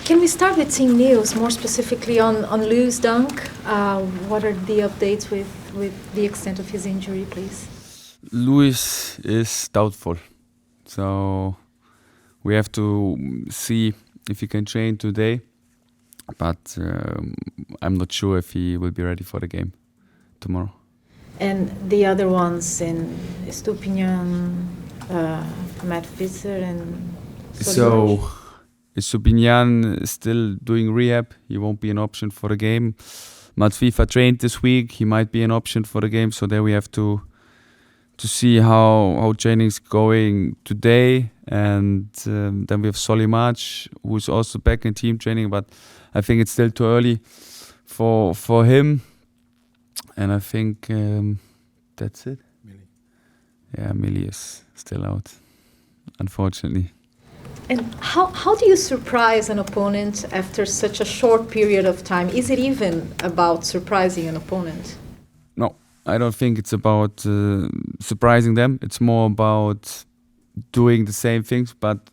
Can we start with team news, more specifically on Lou's dunk? What are the updates with the extent of his injury, please? Louis is doubtful, so we have to see if he can train today, but I'm not sure if he will be ready for the game tomorrow. And the other ones in Estupinian, Matt Fischer and So Estupinian is still doing rehab. He won't be an option for the game. Matt FIFA trained this week. He might be an option for the game. So there we have to see how training's going today. And then we have Solimac, who's also back in team training. But I think it's still too early for him. And I think that's it. Millie. Yeah, Millie is still out, unfortunately. And how do you surprise an opponent after such a short period of time? Is it even about surprising an opponent? No, I don't think it's about surprising them. It's more about doing the same things, but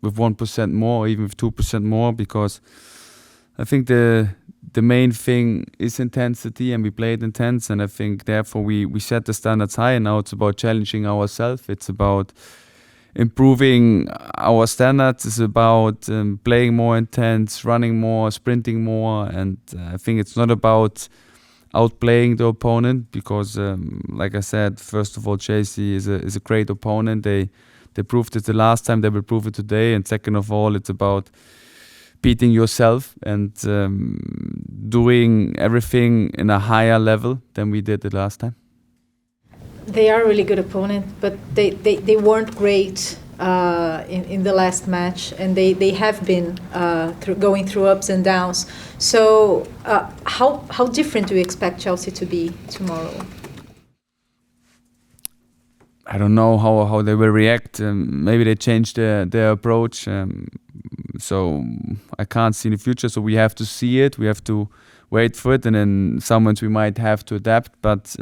with 1% more, or even with 2% more, because I think the main thing is intensity, and we played intense, and I think therefore we set the standards high, and now it's about challenging ourselves. It's about improving our standards. It's about playing more intense, running more, sprinting more, and I think it's not about outplaying the opponent, because like I said, first of all, Chelsea is a great opponent. They proved it the last time, they will prove it today, and second of all, it's about beating yourself and doing everything in a higher level than we did the last time. They are a really good opponent, but they weren't great in the last match, and they have been going through ups and downs. So how different do you expect Chelsea to be tomorrow? I don't know how they will react. Maybe they change their approach. So I can't see in the future. So we have to see it. We have to wait for it. And then sometimes we might have to adapt. But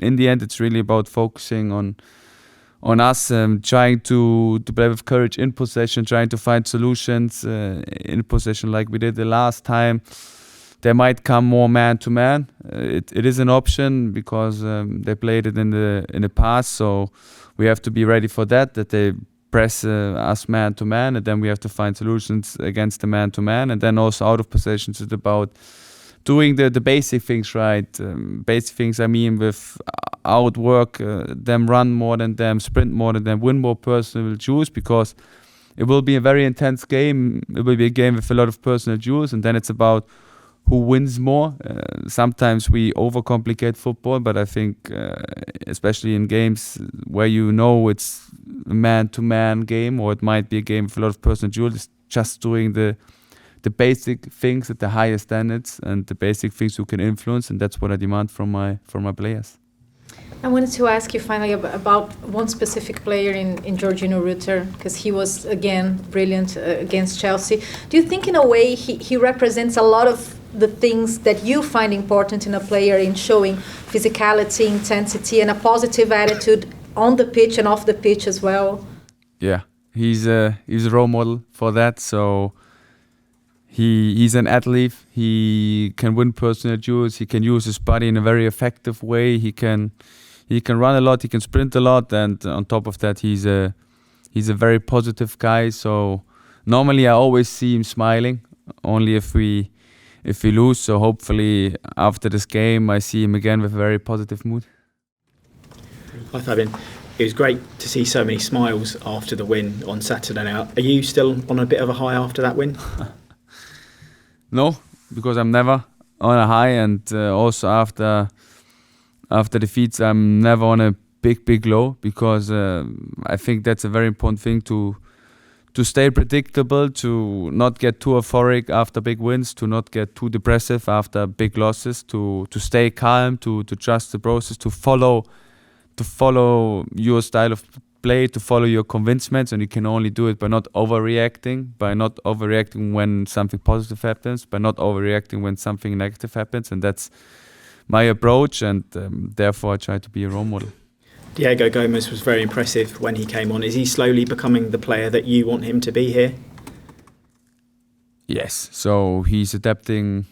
in the end, it's really about focusing on us, trying to play with courage in possession, trying to find solutions in possession like we did the last time. There might come more man-to-man. It is an option because they played it in the past. So we have to be ready for that they press us man-to-man, and then we have to find solutions against the man-to-man. And then also out of possession, it's about doing the basic things right. Basic things, I mean, with outwork them, run more than them, sprint more than them, win more personal duels, because it will be a very intense game. It will be a game with a lot of personal duels, and then it's about who wins more. Sometimes we overcomplicate football, but I think especially in games where it's a man-to-man game, or it might be a game with a lot of personal duels, just doing the basic things at the highest standards and the basic things you can influence, and that's what I demand from my players. I wanted to ask you finally about one specific player in Georginio Rutter, because he was again brilliant against Chelsea. Do you think in a way he represents a lot of the things that you find important in a player, in showing physicality, intensity, and a positive attitude on the pitch and off the pitch as well? Yeah, he's a role model for that. So he's an athlete. He can win personal duels. He can use his body in a very effective way. He can run a lot. He can sprint a lot, and on top of that, he's a very positive guy. So normally I always see him smiling. Only if we lose. So hopefully after this game I see him again with a very positive mood. Hi Fabian. It was great to see so many smiles after the win on Saturday night. Are you still on a bit of a high after that win? No, because I'm never on a high, and also after defeats I'm never on a big low, because I think that's a very important thing to stay predictable, to not get too euphoric after big wins, to not get too depressive after big losses, to stay calm, to trust the process, to follow your style of play, to follow your convincements, and you can only do it by not overreacting when something positive happens, by not overreacting when something negative happens, and that's my approach, and therefore I try to be a role model. Diego Gomez was very impressive when he came on. Is he slowly becoming the player that you want him to be here? Yes, so he's adapting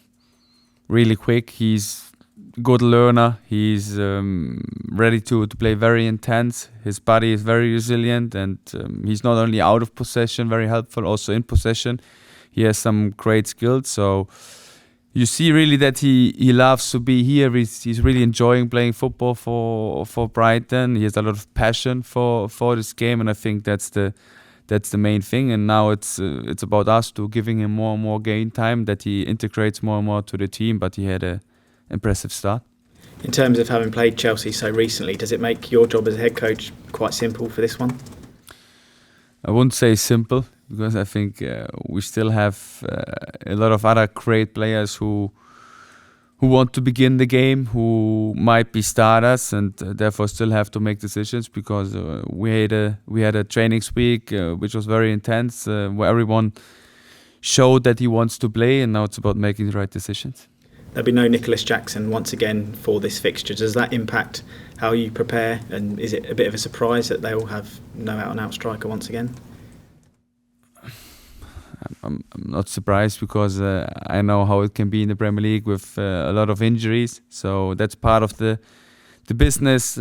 really quick. He's good learner. He's ready to play very intense. His body is very resilient, and he's not only out of possession, very helpful, also in possession. He has some great skills. So you see really that he loves to be here. He's really enjoying playing football for Brighton. He has a lot of passion for this game, and I think that's the main thing. And now it's about us to giving him more and more game time, that he integrates more and more to the team. But he had a impressive start. In terms of having played Chelsea so recently, does it make your job as a head coach quite simple for this one? I wouldn't say simple, because I think we still have a lot of other great players who want to begin the game, who might be starters, and therefore still have to make decisions, because we had a trainings week which was very intense, where everyone showed that he wants to play, and now it's about making the right decisions. There'll be no Nicholas Jackson once again for this fixture. Does that impact how you prepare, and is it a bit of a surprise that they all have no out-and-out striker once again? I'm not surprised, because I know how it can be in the Premier League with a lot of injuries. So that's part of the business.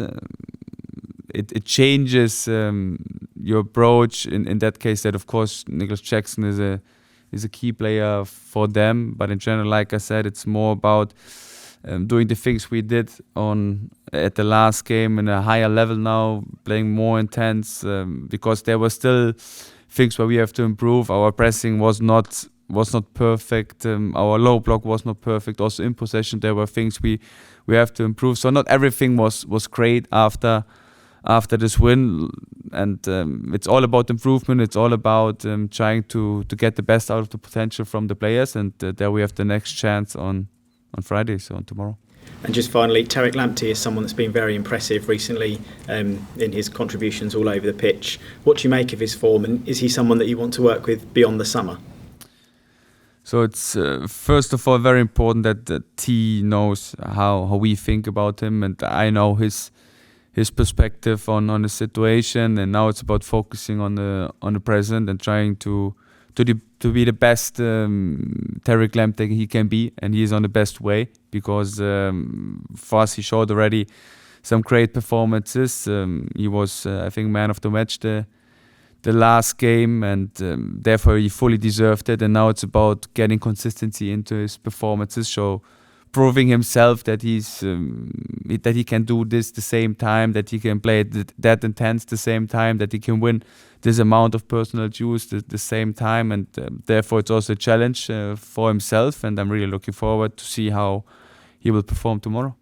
It changes your approach. In that case, that of course Nicholas Jackson is a key player for them. But in general, like I said, it's more about doing the things we did at the last game in a higher level now, playing more intense, because there were still things where we have to improve. Our pressing was not perfect. Our low block was not perfect. Also in possession, there were things we have to improve. So not everything was great after this win, and it's all about improvement. It's all about trying to get the best out of the potential from the players, and there we have the next chance on Friday, so on tomorrow. And just finally, Tariq Lamptey is someone that's been very impressive recently in his contributions all over the pitch. What do you make of his form, and is he someone that you want to work with beyond the summer? So it's first of all very important that T knows how we think about him, and I know his perspective on the situation, and now it's about focusing on the present and trying to be the best Tariq Lamptey he can be, and he is on the best way, because for us he showed already some great performances. He was I think man of the match the last game, and therefore he fully deserved it, and now it's about getting consistency into his performances, so proving himself that that he can do this the same time, that he can play that intense the same time, that he can win this amount of personal duels the same time, and therefore it's also a challenge for himself, and I'm really looking forward to see how he will perform tomorrow.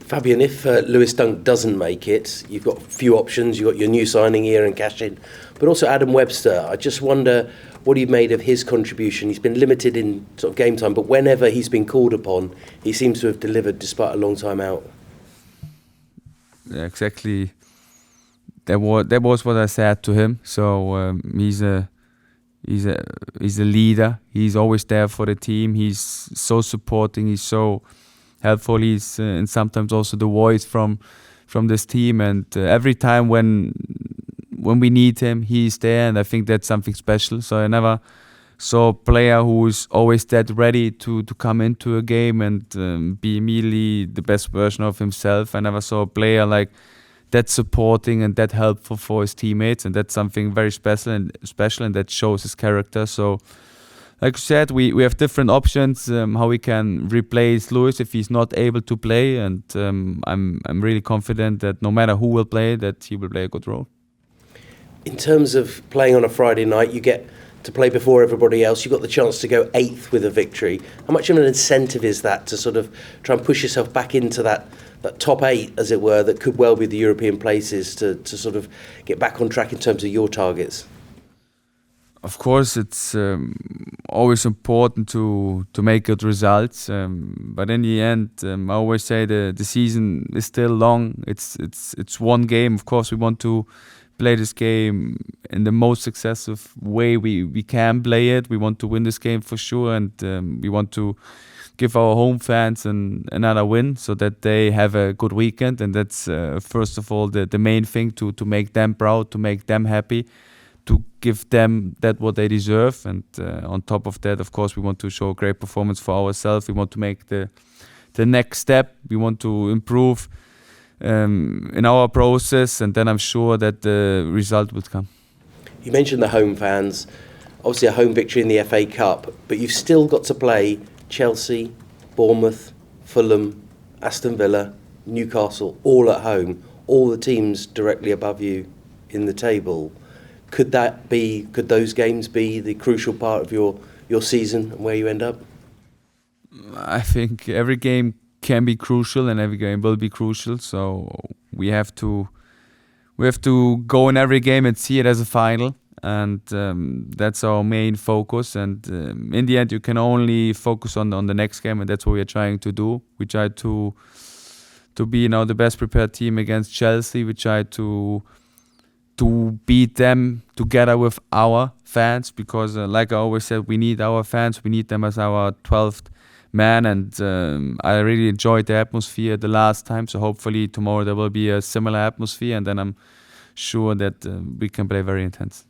Fabian, if Lewis Dunk doesn't make it, you've got a few options. You've got your new signing here and cash in, but also Adam Webster. I just wonder what you've made of his contribution. He's been limited in sort of game time, but whenever he's been called upon, he seems to have delivered despite a long time out. Yeah, exactly. That was what I said to him. So he's a leader. He's always there for the team. He's so supporting. He's so helpful. He's and sometimes also the voice from this team. And every time when we need him, he's there. And I think that's something special. So I never saw a player who is always that ready to come into a game and be immediately the best version of himself. I never saw a player like that supporting and that helpful for his teammates, and that's something very special and that shows his character. So like you said, we have different options how we can replace Lewis if he's not able to play, and I'm really confident that no matter who will play, that he will play a good role. In terms of playing on a Friday night, you get to play before everybody else. You got the chance to go 8th with a victory. How much of an incentive is that to sort of try and push yourself back into that top 8, as it were, that could well be the European places, to sort of get back on track in terms of your targets? Of course, it's always important to make good results, but in the end, I always say the season is still long. It's one game. Of course, we want to play this game in the most successful way we can play it. We want to win this game for sure, and we want to give our home fans another win so that they have a good weekend. And that's first of all the main thing, to make them proud, to make them happy, to give them that what they deserve. And on top of that, of course, we want to show a great performance for ourselves. We want to make the next step. We want to improve in our process, and then I'm sure that the result will come. You mentioned the home fans. Obviously a home victory in the FA Cup, but you've still got to play Chelsea, Bournemouth, Fulham, Aston Villa, Newcastle, all at home, all the teams directly above you in the table. Could those games be the crucial part of your season and where you end up? I think every game can be crucial and every game will be crucial, so we have to go in every game and see it as a final, and that's our main focus. And in the end, you can only focus on the next game, and that's what we are trying to do. We try to be the best prepared team against Chelsea. We try to beat them together with our fans, because like I always said, we need our fans. We need them as our 12th man, and I really enjoyed the atmosphere the last time, so hopefully tomorrow there will be a similar atmosphere, and then I'm sure that we can play very intense.